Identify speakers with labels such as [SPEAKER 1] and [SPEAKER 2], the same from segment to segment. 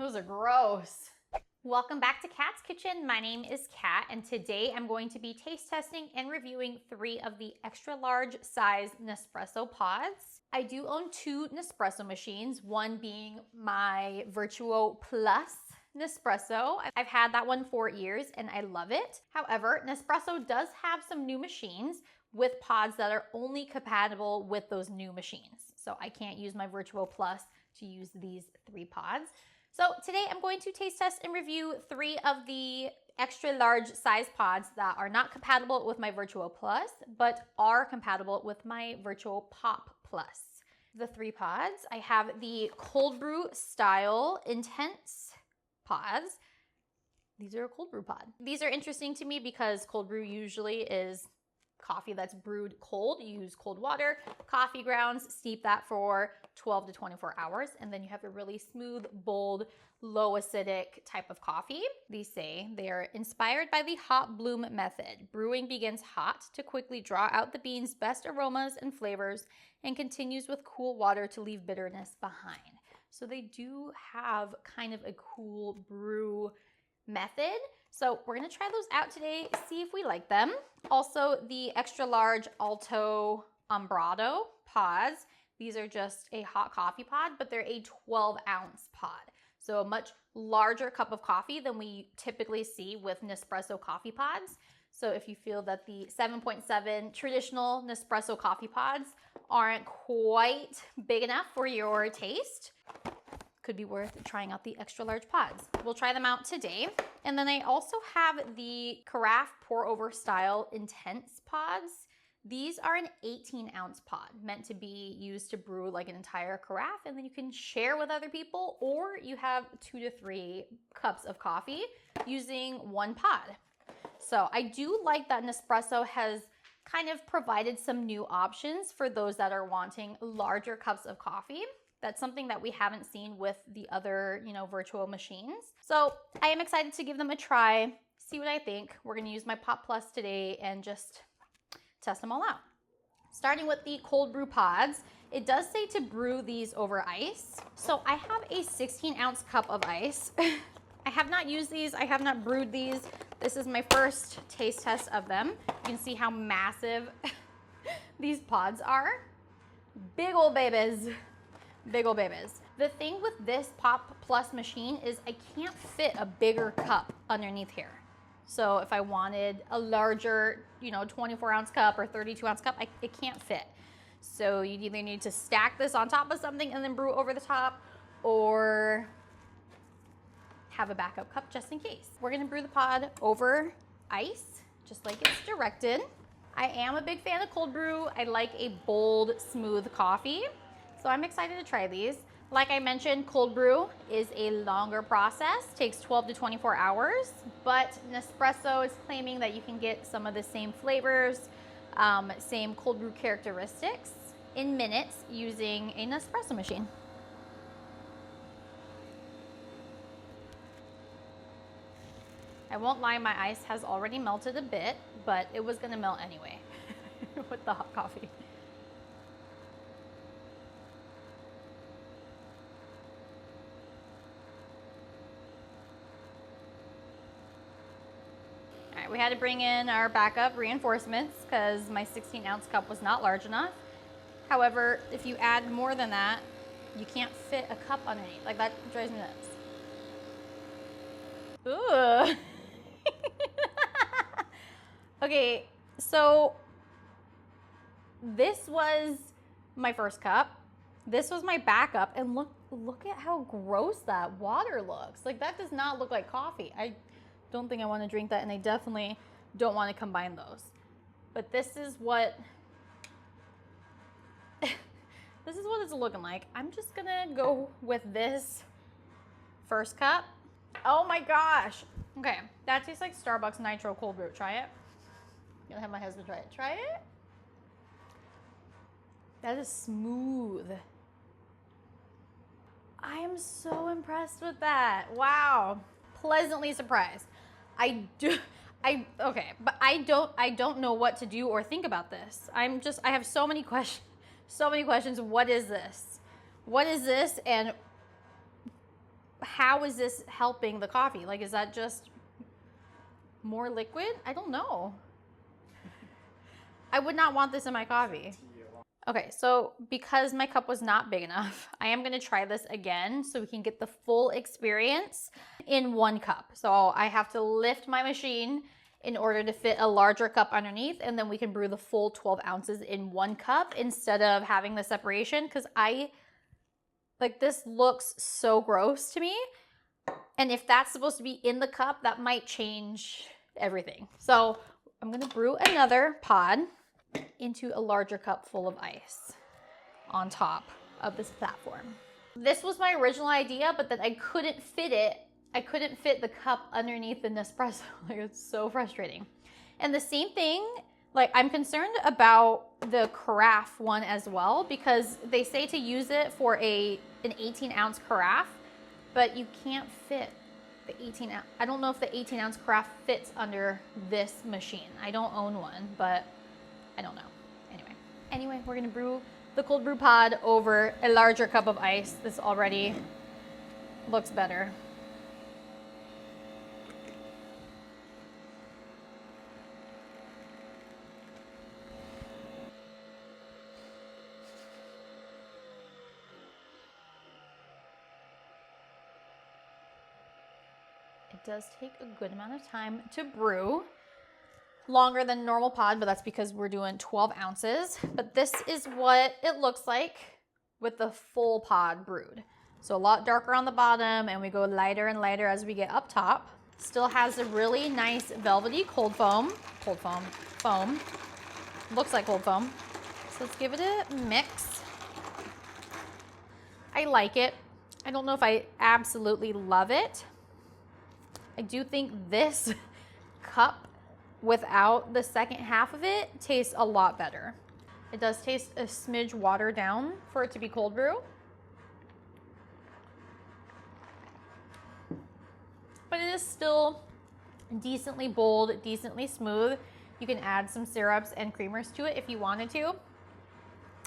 [SPEAKER 1] Those are gross. Welcome back to Kat's Kitchen. My name is Kat, and today I'm going to be taste testing and reviewing 3 of the extra large size Nespresso pods. I do own 2 Nespresso machines, one being my Virtuo Plus Nespresso. I've had that one for years and I love it. However, Nespresso does have some new machines with pods that are only compatible with those new machines. So I can't use my Virtuo Plus to use these 3 pods. So today I'm going to taste test and review 3 of the extra large size pods that are not compatible with my Virtuo Plus, but are compatible with my Virtuo Pop Plus. The 3 pods, I have the cold brew style intense pods. These are a cold brew pod. These are interesting to me because cold brew usually is coffee that's brewed cold. You use cold water, coffee grounds, steep that for 12 to 24 hours, and then you have a really smooth, bold, low acidic type of coffee. These say they are inspired by the hot bloom method. Brewing begins hot to quickly draw out the beans' best aromas and flavors and continues with cool water to leave bitterness behind. So they do have kind of a cool brew method. So we're gonna try those out today, see if we like them. Also, the extra large Alto Ambrato pods. These are just a hot coffee pod, but they're a 12-ounce pod. So a much larger cup of coffee than we typically see with Nespresso coffee pods. So if you feel that the 7.7 traditional Nespresso coffee pods aren't quite big enough for your taste, could be worth trying out the extra large pods. We'll try them out today. And then I also have the carafe pour over style intense pods. These are an 18-ounce pod meant to be used to brew like an entire carafe, and then you can share with other people, or you have 2 to 3 cups of coffee using 1 pod. So I do like that Nespresso has kind of provided some new options for those that are wanting larger cups of coffee. That's something that we haven't seen with the other, Virtuo machines. So I am excited to give them a try, see what I think. We're gonna use my Pop Plus today and just test them all out. Starting with the cold brew pods, it does say to brew these over ice. So I have a 16-ounce cup of ice. I have not used these, I have not brewed these. This is my first taste test of them. You can see how massive these pods are. Big old babies. Big ol' babies. The thing with this Pop Plus machine is I can't fit a bigger cup underneath here. So if I wanted a larger, 24-ounce cup or 32-ounce cup, it can't fit. So you either need to stack this on top of something and then brew over the top, or have a backup cup just in case. We're gonna brew the pod over ice, just like it's directed. I am a big fan of cold brew. I like a bold, smooth coffee. So I'm excited to try these. Like I mentioned, cold brew is a longer process, takes 12 to 24 hours, but Nespresso is claiming that you can get some of the same flavors, same cold brew characteristics in minutes using a Nespresso machine. I won't lie, my ice has already melted a bit, but it was gonna melt anyway with the hot coffee. We had to bring in our backup reinforcements because my 16-ounce cup was not large enough. However, if you add more than that, you can't fit a cup underneath. Like, that drives me nuts. Ooh. Okay, so this was my first cup. This was my backup, and look at how gross that water looks. Like, that does not look like coffee. I don't think I want to drink that, and I definitely don't want to combine those. But this is what it's looking like. I'm just gonna go with this first cup. Oh my gosh. Okay, that tastes like Starbucks Nitro Cold Brew. Try it. I'm gonna have my husband try it. Try it. That is smooth. I am so impressed with that. Wow. Pleasantly surprised. Okay, but I don't know what to do or think about this. I have so many questions. What is this? What is this, and how is this helping the coffee? Like, is that just more liquid? I don't know. I would not want this in my coffee. Okay, so because my cup was not big enough, I am gonna try this again so we can get the full experience in one cup. So I have to lift my machine in order to fit a larger cup underneath, and then we can brew the full 12 ounces in one cup instead of having the separation, because this looks so gross to me. And if that's supposed to be in the cup, that might change everything. So I'm gonna brew another pod into a larger cup full of ice on top of this platform. This was my original idea, but then I couldn't fit it. I couldn't fit the cup underneath the Nespresso. Like, it's so frustrating. And the same thing, like, I'm concerned about the carafe one as well, because they say to use it for an 18-ounce carafe, but you can't fit the 18 ounce. I don't know if the 18-ounce carafe fits under this machine. I don't own one, but I don't know. Anyway, we're gonna brew the cold brew pod over a larger cup of ice. This already looks better. It does take a good amount of time to brew. Longer than normal pod, but that's because we're doing 12 ounces. But this is what it looks like with the full pod brewed. So a lot darker on the bottom, and we go lighter and lighter as we get up top. Still has a really nice velvety cold foam. Foam. Looks like cold foam. So let's give it a mix. I like it. I don't know if I absolutely love it. I do think this cup without the second half of it tastes a lot better. It does taste a smidge watered down for it to be cold brew. But it is still decently bold, decently smooth. You can add some syrups and creamers to it if you wanted to.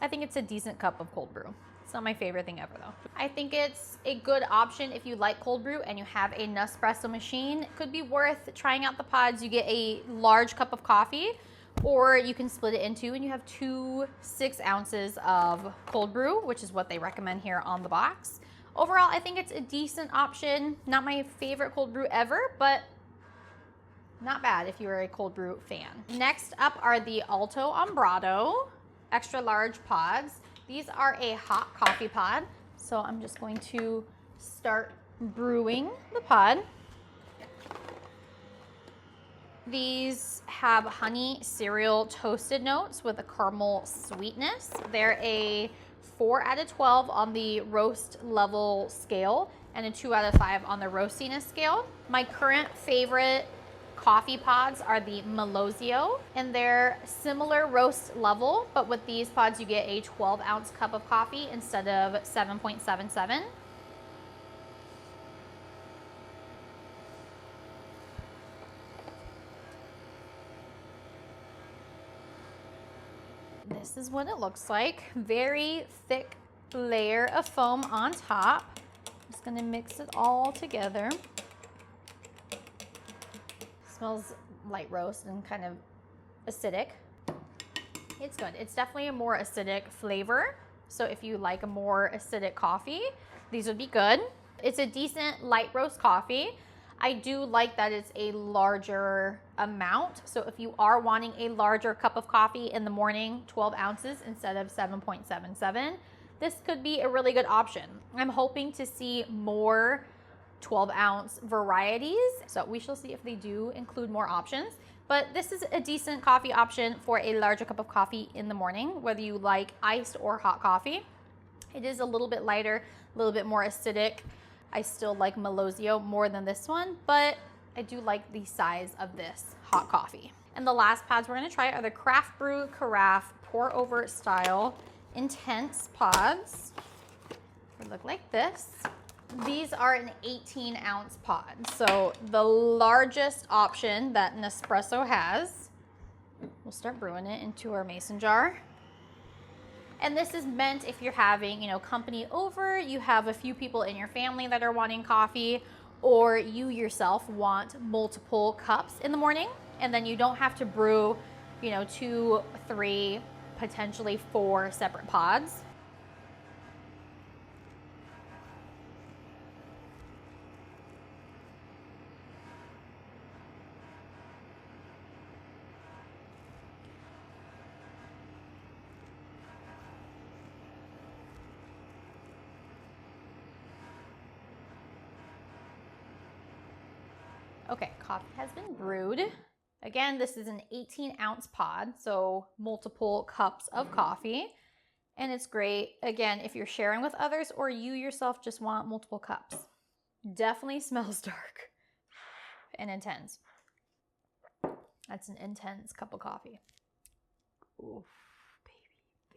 [SPEAKER 1] I think it's a decent cup of cold brew. It's not my favorite thing ever though. I think it's a good option if you like cold brew and you have a Nespresso machine. It could be worth trying out the pods. You get a large cup of coffee, or you can split it in two and you have 2 6 ounces of cold brew, which is what they recommend here on the box. Overall, I think it's a decent option. Not my favorite cold brew ever, but not bad if you're a cold brew fan. Next up are the Alto Ambrato extra large pods. These are a hot coffee pod. So I'm just going to start brewing the pod. These have honey cereal toasted notes with a caramel sweetness. They're a 4 out of 12 on the roast level scale and a 2 out of 5 on the roastiness scale. My current favorite coffee pods are the Melozio, and they're similar roast level, but with these pods you get a 12-ounce cup of coffee instead of 7.77. This is what it looks like. Very thick layer of foam on top. Just gonna mix it all together. Smells light roast and kind of acidic. It's good. It's definitely a more acidic flavor. So if you like a more acidic coffee, these would be good. It's a decent light roast coffee. I do like that it's a larger amount. So if you are wanting a larger cup of coffee in the morning, 12 ounces instead of 7.77, this could be a really good option. I'm hoping to see more 12-ounce varieties. So we shall see if they do include more options. But this is a decent coffee option for a larger cup of coffee in the morning, whether you like iced or hot coffee. It is a little bit lighter, a little bit more acidic. I still like Melozio more than this one, but I do like the size of this hot coffee. And the last pods we're gonna try are the Craft Brew Carafe Pour Over Style Intense Pods. They look like this. These are an 18-ounce pod, so the largest option that Nespresso has. We'll start brewing it into our mason jar. And this is meant if you're having, company over, you have a few people in your family that are wanting coffee, or you yourself want multiple cups in the morning, and then you don't have to brew, 2, 3, potentially 4 separate pods. Okay, coffee has been brewed. Again, this is an 18-ounce pod, so multiple cups of coffee. And it's great, again, if you're sharing with others or you yourself just want multiple cups. Definitely smells dark and intense. That's an intense cup of coffee. Oof,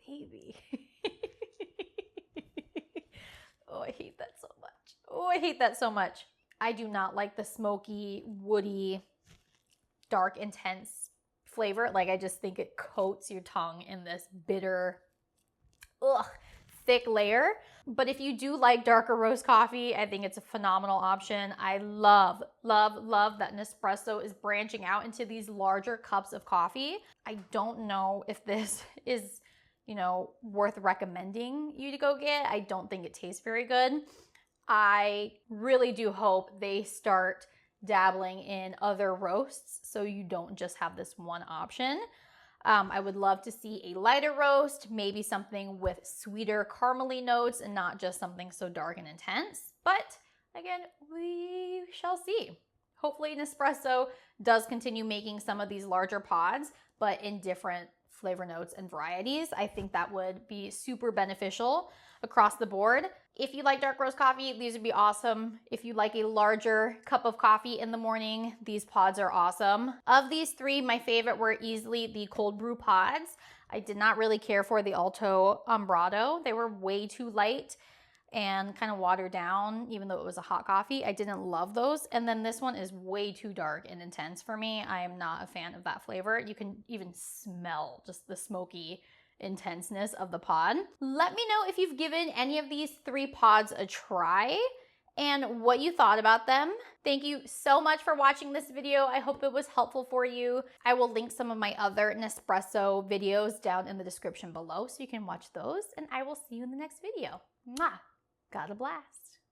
[SPEAKER 1] baby. Oh, I hate that so much. Oh, I hate that so much. I do not like the smoky, woody, dark, intense flavor. Like, I just think it coats your tongue in this bitter, thick layer. But if you do like darker roast coffee, I think it's a phenomenal option. I love, love, love that Nespresso is branching out into these larger cups of coffee. I don't know if this is, worth recommending you to go get. I don't think it tastes very good. I really do hope they start dabbling in other roasts so you don't just have this one option. I would love to see a lighter roast, maybe something with sweeter caramely notes and not just something so dark and intense. But again, we shall see. Hopefully Nespresso does continue making some of these larger pods, but in different flavor notes and varieties. I think that would be super beneficial across the board. If you like dark roast coffee, these would be awesome. If you like a larger cup of coffee in the morning, these pods are awesome. Of these 3, my favorite were easily the cold brew pods. I did not really care for the Alto Ambrato. They were way too light and kind of watered down, even though it was a hot coffee. I didn't love those. And then this one is way too dark and intense for me. I am not a fan of that flavor. You can even smell just the smoky intenseness of the pod. Let me know if you've given any of these 3 pods a try and what you thought about them. Thank you so much for watching this video. I hope it was helpful for you. I will link some of my other Nespresso videos down in the description below so you can watch those, and I will see you in the next video. Mwah! Got a blast.